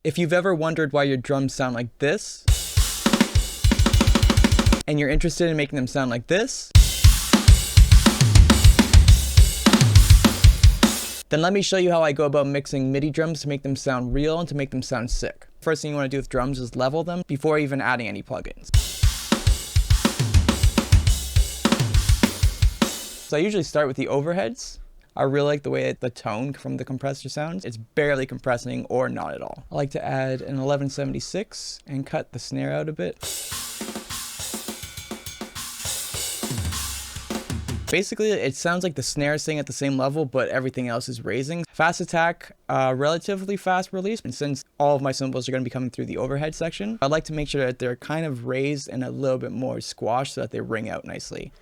If you've ever wondered why your drums sound like this, and you're interested in making them sound like this, then let me show you how I go about mixing MIDI drums to make them sound real and to make them sound sick. First thing you want to do with drums is level them before even adding any plugins. So I usually start with the overheads. I really like the way the tone from the compressor sounds. It's barely compressing or not at all. I like to add an 1176 and cut the snare out a bit. Basically, it sounds like the snare is staying at the same level, but everything else is raising. Fast attack, relatively fast release. And since all of my cymbals are going to be coming through the overhead section, I'd like to make sure that they're kind of raised and a little bit more squashed so that they ring out nicely.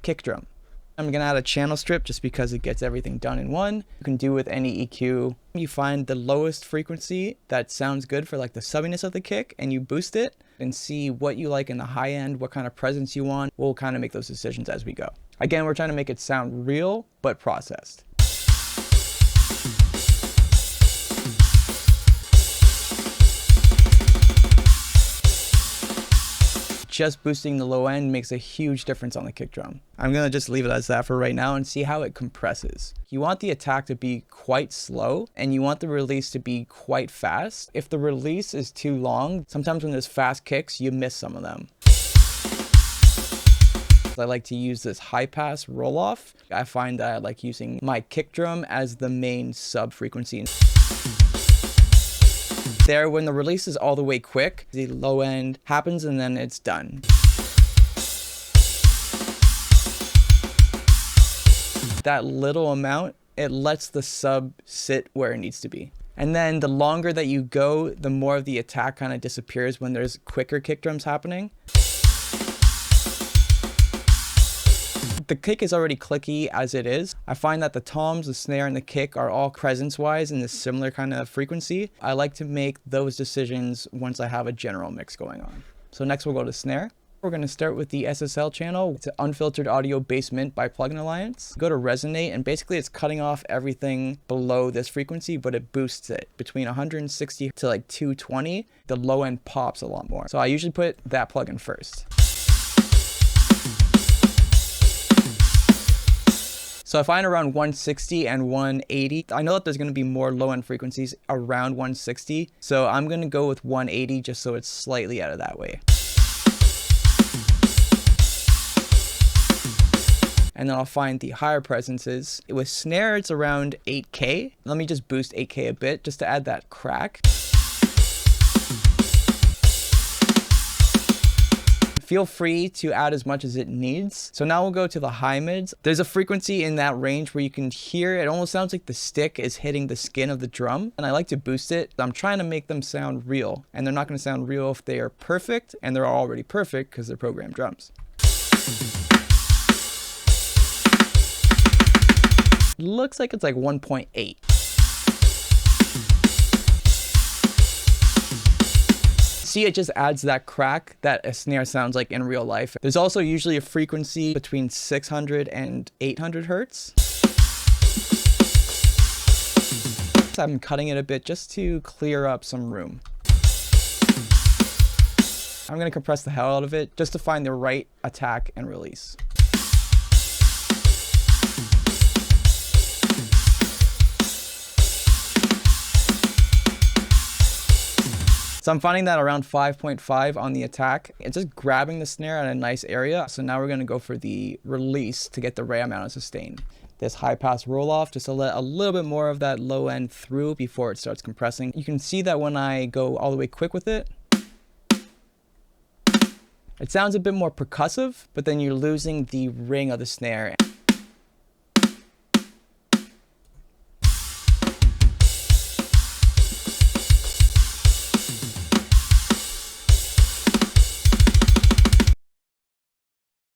Kick drum. I'm going to add a channel strip just because it gets everything done in one. You can do with any EQ. You find the lowest frequency that sounds good for like the subbiness of the kick and you boost it and see what you like in the high end, what kind of presence you want. We'll kind of make those decisions as we go. Again, we're trying to make it sound real, but processed. Just boosting the low end makes a huge difference on the kick drum. I'm gonna just leave it as that for right now and see how it compresses. You want the attack to be quite slow and you want the release to be quite fast. If the release is too long, sometimes when there's fast kicks, you miss some of them. I like to use this high pass roll off. I find that I like using my kick drum as the main sub frequency. There, when the release is all the way quick, the low end happens and then it's done. That little amount, it lets the sub sit where it needs to be. And then the longer that you go, the more of the attack kind of disappears when there's quicker kick drums happening. The kick is already clicky as it is. I find that the toms, the snare, and the kick are all presence-wise in this similar kind of frequency. I like to make those decisions once I have a general mix going on. So next we'll go to snare. We're going to start with the SSL channel. It's an unfiltered audio basement by Plugin Alliance. Go to resonate and basically it's cutting off everything below this frequency, but it boosts it between 160 to like 220. The low end pops a lot more. So I usually put that plugin first. So I find around 160 and 180. I know that there's going to be more low-end frequencies around 160. So I'm going to go with 180 just so it's slightly out of that way. And then I'll find the higher presences. With snare, it's around 8K. Let me just boost 8K a bit just to add that crack. Feel free to add as much as it needs. So now we'll go to the high mids. There's a frequency in that range where you can hear it almost sounds like the stick is hitting the skin of the drum. And I like to boost it. I'm trying to make them sound real. And they're not going to sound real if they are perfect. And they're already perfect because they're programmed drums. Looks like it's like 1.8. See, it just adds that crack that a snare sounds like in real life. There's also usually a frequency between 600 and 800 hertz. I'm cutting it a bit just to clear up some room. I'm going to compress the hell out of it just to find the right attack and release. So I'm finding that around 5.5 on the attack. It's just grabbing the snare at a nice area. So now we're going to go for the release to get the right amount of sustain. This high pass roll off just to let a little bit more of that low end through before it starts compressing. You can see that when I go all the way quick with it, it sounds a bit more percussive, but then you're losing the ring of the snare.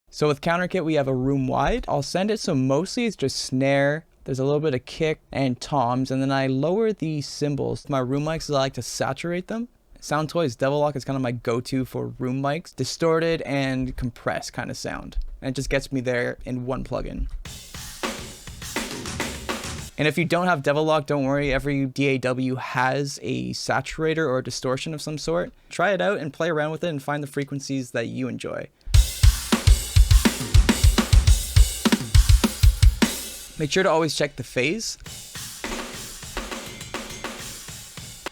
So with Counterkit, we have a room wide. I'll send it so mostly it's just snare. There's a little bit of kick and toms, and then I lower the cymbals. My room mics, I like to saturate them. Soundtoys Devil Lock is kind of my go-to for room mics. Distorted and compressed kind of sound. And it just gets me there in one plugin. And if you don't have Devil Lock, don't worry, every DAW has a saturator or a distortion of some sort. Try it out and play around with it and find the frequencies that you enjoy. Make sure to always check the phase.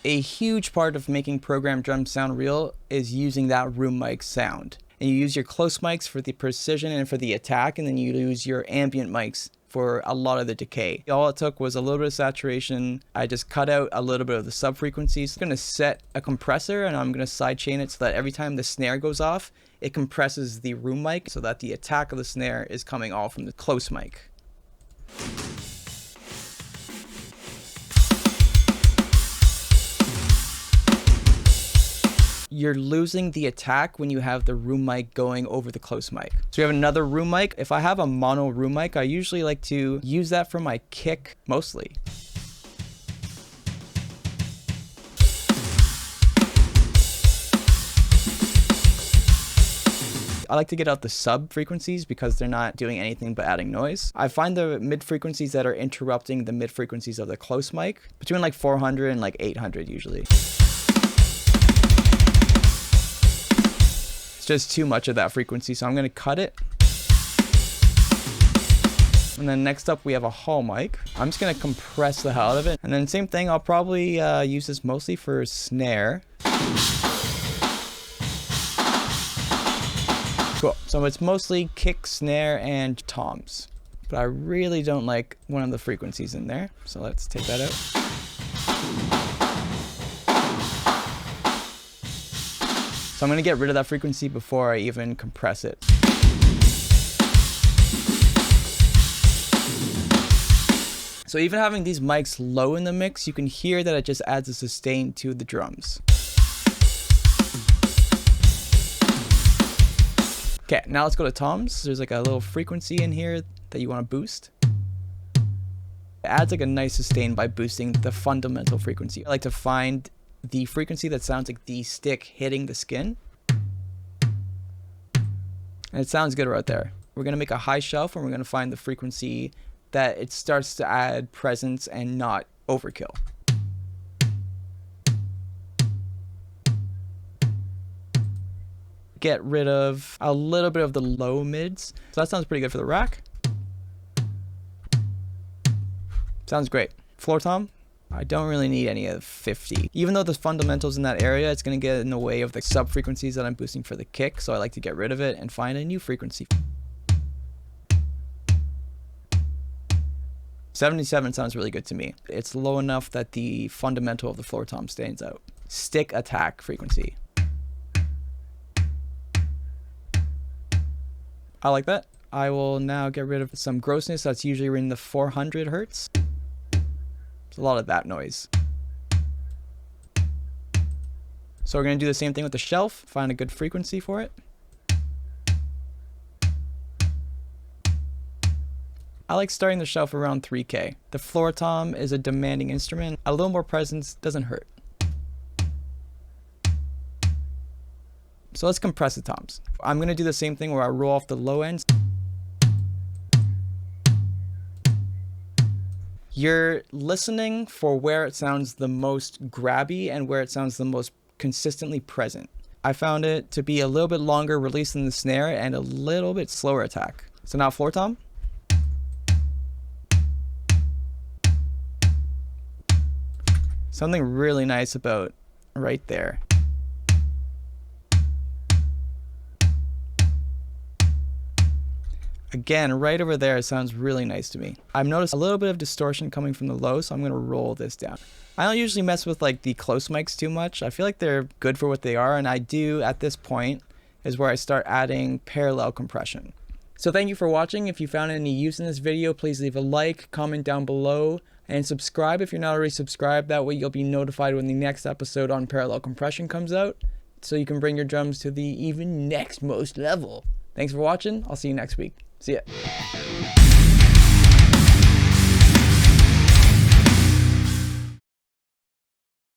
A huge part of making programmed drums sound real is using that room mic sound. And you use your close mics for the precision and for the attack, and then you use your ambient mics for a lot of the decay. All it took was a little bit of saturation. I just cut out a little bit of the sub frequencies. I'm gonna set a compressor and I'm gonna sidechain it so that every time the snare goes off, it compresses the room mic so that the attack of the snare is coming all from the close mic. You're losing the attack when you have the room mic going over the close mic. So we have another room mic. If I have a mono room mic, I usually like to use that for my kick mostly. I like to get out the sub frequencies because they're not doing anything but adding noise. I find the mid frequencies that are interrupting the mid frequencies of the close mic between like 400 and like 800 usually. It's just too much of that frequency, so I'm going to cut it. And then next up we have a hall mic. I'm just going to compress the hell out of it. And then same thing, I'll probably use this mostly for snare. Cool. So it's mostly kick, snare, and toms. But I really don't like one of the frequencies in there. So let's take that out. So I'm going to get rid of that frequency before I even compress it. So even having these mics low in the mix, you can hear that it just adds a sustain to the drums. Okay, now let's go to toms. There's like a little frequency in here that you want to boost. It adds like a nice sustain by boosting the fundamental frequency. I like to find the frequency that sounds like the stick hitting the skin. And it sounds good right there. We're going to make a high shelf and we're going to find the frequency that it starts to add presence and not overkill. Get rid of a little bit of the low mids. So that sounds pretty good for the rack. Sounds great. Floor tom. I don't really need any of 50. Even though the fundamentals in that area, it's going to get in the way of the sub frequencies that I'm boosting for the kick. So I like to get rid of it and find a new frequency. 77 sounds really good to me. It's low enough that the fundamental of the floor tom stands out. Stick attack frequency. I like that. I will now get rid of some grossness. That's usually in the 400 hertz. A lot of that noise. So we're going to do the same thing with the shelf, find a good frequency for it. I like starting the shelf around 3K. The floor tom is a demanding instrument. A little more presence doesn't hurt. So let's compress the toms. I'm going to do the same thing where I roll off the low ends. You're listening for where it sounds the most grabby and where it sounds the most consistently present. I found it to be a little bit longer release than the snare and a little bit slower attack. So now floor tom. Something really nice about right there. Again, right over there, it sounds really nice to me. I've noticed a little bit of distortion coming from the low, so I'm going to roll this down. I don't usually mess with like the close mics too much. I feel like they're good for what they are, and I do at this point is where I start adding parallel compression. So thank you for watching. If you found any use in this video, please leave a like, comment down below, and subscribe if you're not already subscribed. That way you'll be notified when the next episode on parallel compression comes out, so you can bring your drums to the even next most level. Thanks for watching. I'll see you next week. See ya.